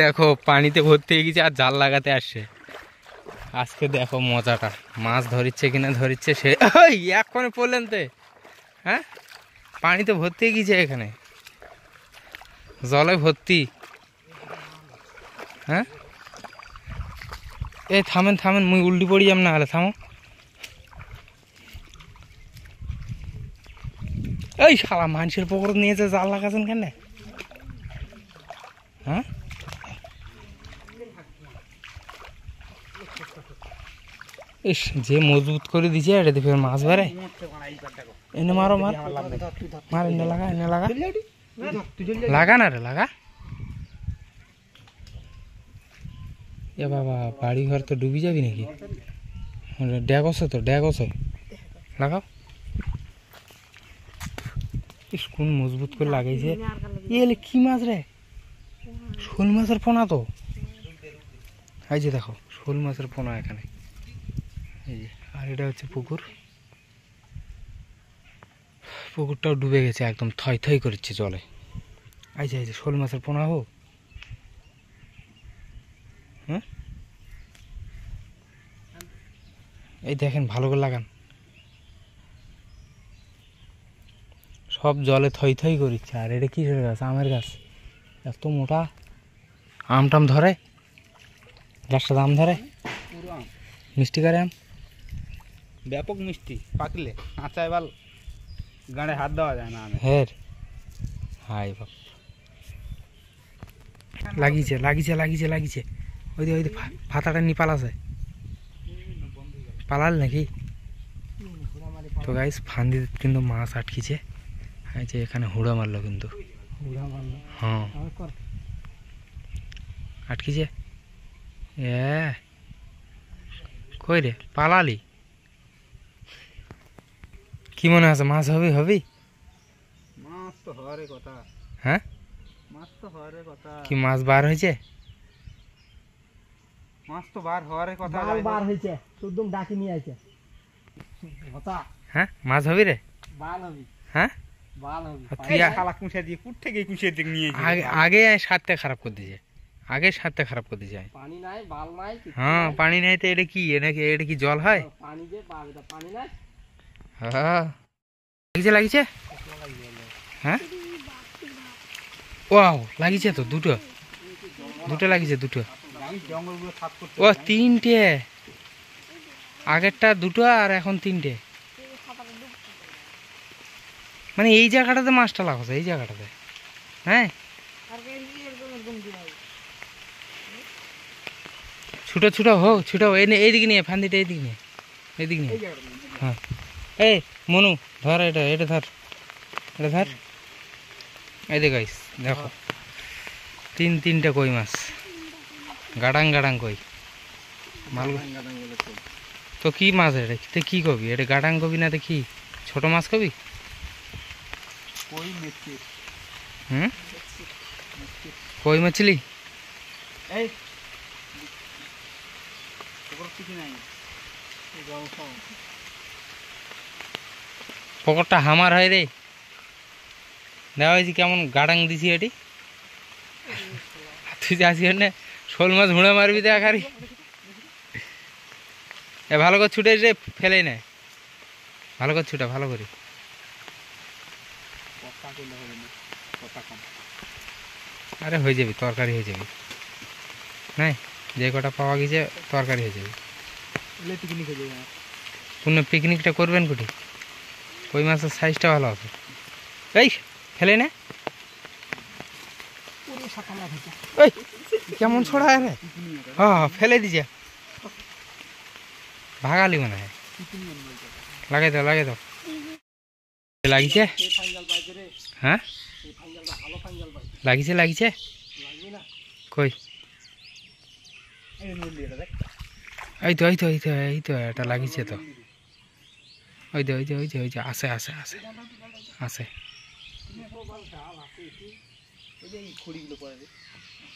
দেখো পানিতে ভর্তি হয়ে গেছে আর জাল লাগাতে আসছে। আজকে দেখো মজাটা, মাছ ধরিচ্ছে কিনা ধরিচ্ছে সে। এখন পড়লেন তো, হ্যাঁ পানিতে ভর্তি হয়ে গেছে, এখানে জলে ভর্তি। হ্যাঁ এই থামেন থামেন, মুই উল্টি পড়ি যাম না হলে, থামো। এই শালা মানুষের পুকুর নিয়েছে জাল লাগাছেন কেন? হ্যাঁ ইস, যে মজবুত করে দিছে এটা দেখে মাছ বেড়ে। এনে মারো, মার মার, এনে লাগা, এনে লাগা, লাগা না রে, লাগা। এ বাবা, বাড়ি ঘর তো ডুবি যাবি নাকি? ড্যাগ আছে তো, ড্যাগ আছে, লাগাও। ইস, কোন মজবুত করে লাগাইছে। এলে কি মাছ রে? শোল মাছের পোনা তো। এই যে দেখো শোল মাছের পোনা এখানে, এই যে। আর এটা হচ্ছে পুকুর, পুকুরটাও ডুবে গেছে একদম, থই থই করছে জলে। এই যে শোল মাছের পোনা হোক। হ্যাঁ এই দেখেন, ভালো করে লাগান, সব জলে থই থই করছে। আর এটা কিসের গাছ? আমের গাছ, এত মোটা। আম টাম ধরে, গাছটা আম ধরে, মিষ্টি করে আম, ব্যাপক মিষ্টি, পাকলে কাঁচায় বাল গাঁড়ে হাত দেওয়া যায় না। হের হাই বাপ, লাগিয়েছে লাগিয়েছে লাগিয়েছে লাগিয়েছে। ওই ওই ফাতাটা নি পালাছে, পালাল নাকি? তো গাইস ফান্দি কিন্তু মাছ আটকিছে। এই যে এখানে হুড়া মারলো কিন্তু, হ্যাঁ আটকিছে। এ কই রে, পালালি? কি মনে আছে, মাছ হবে? হবি? মাছ তো হওয়ার কথা। হ্যাঁ মাছ তো হওয়ার কথা। কি মাছ বার হয়েছে? মাছ তো বার হওয়ার কথা, বার হয়েছে, শুদ্ধম ডাকি নিয়ে আছে। হ্যাঁ মাছ হবি রে? বাল হবি, হ্যাঁ বাল হবি। তুই খালা কুঁচা দিয়ে কুট থেকে কুঁচের দিকে নিয়ে আগে সারতে খারাপ করে দিয়েছে, আগে সারতে খারাপ করে দিয়েছে। পানি নাই, বাল নাই, হ্যাঁ পানি নাই তো এটা কি? এটা কি জল হয়? পানি যে পাবে, পানি নাই। হ্যাঁ লাগিছে লাগিছে, হ্যাঁ ওয়াও লাগিছে তো, দুটো দুটো লাগিছে, দুটো। ও তিনটে, আগেরটা দুটো আর এখন তিনটে। মানে এই জায়গাটাতে মাছটা লাগাছে, এই জায়গাটাতে। হ্যাঁ ছুটো ছুটো হোক, ছুটো এইদিকে নিয়ে, ফান্দিটা এইদিকে নিয়ে, এইদিকে নিয়ে। হ্যাঁ এই মনু ধর, এটা এটা ধর, এটা ধর। এই দেখো গাইস, দেখো তিনটে কই মাছ, গাড়াং গাড়াং কই। মাল তো কি মাছ এটা? তো কি কবি এটা? গাড়াং কবি না তো কি? ছোট মাছ কবি? হুম কই মাছলি? পকরটা হামার হয় রে, দেওয়া হয়েছি কেমন গাড়াং দিছি এটি। তুই আসি না শোল মাছ হুঁড়ে মারবি দেখারি। এ ভালো করে ছুটে রে, ফেলেই নেয়, ভালো করে ছুটা, ভালো করে। আরে হয়ে যাবি, তরকারি হয়ে যাবি। নাই যে কটা পাওয়া গেছে তরকারি হয়ে যাবে। পুনঃ পিকনিকটা করবেন কুটি? কই মাছের সাইজটা ভালো আছে। এই ফেলে না, কেমন ছোড়া রে? হ্যাঁ ফেলে দিছে, ভাগালি মনে হয়। লাগাই দাও, লাগাই দাও। লাগিছে? হ্যাঁ লাগিছে লাগিছে, কই? এই তো এই তো এই তো এই তো এটা লাগিছে তো, ওই যে ওই যে ওই যে ওই যে আছে আছে আছে আছে।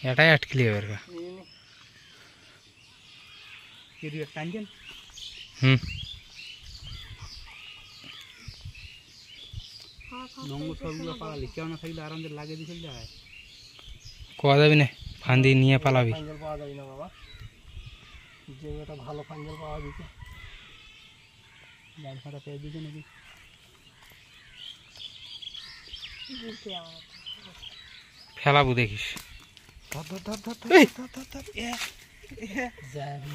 এটাই আটকিলি এবার। হুম নোংর সবগুলো পালালি কেউ না থাকলে আরামে লাগিয়ে দিয়ে চলে যায়। কোয়া যাবি না, ফান্দি নিয়ে পালাবি। ফাঞ্জল পাওয়া যাবে না বাবা, যে একটা ভালো ফাঞ্জল পাওয়া যেত। জাল ফাটা পেয়ে দিতে নাকি? ফেলাবো দেখিস। যাবি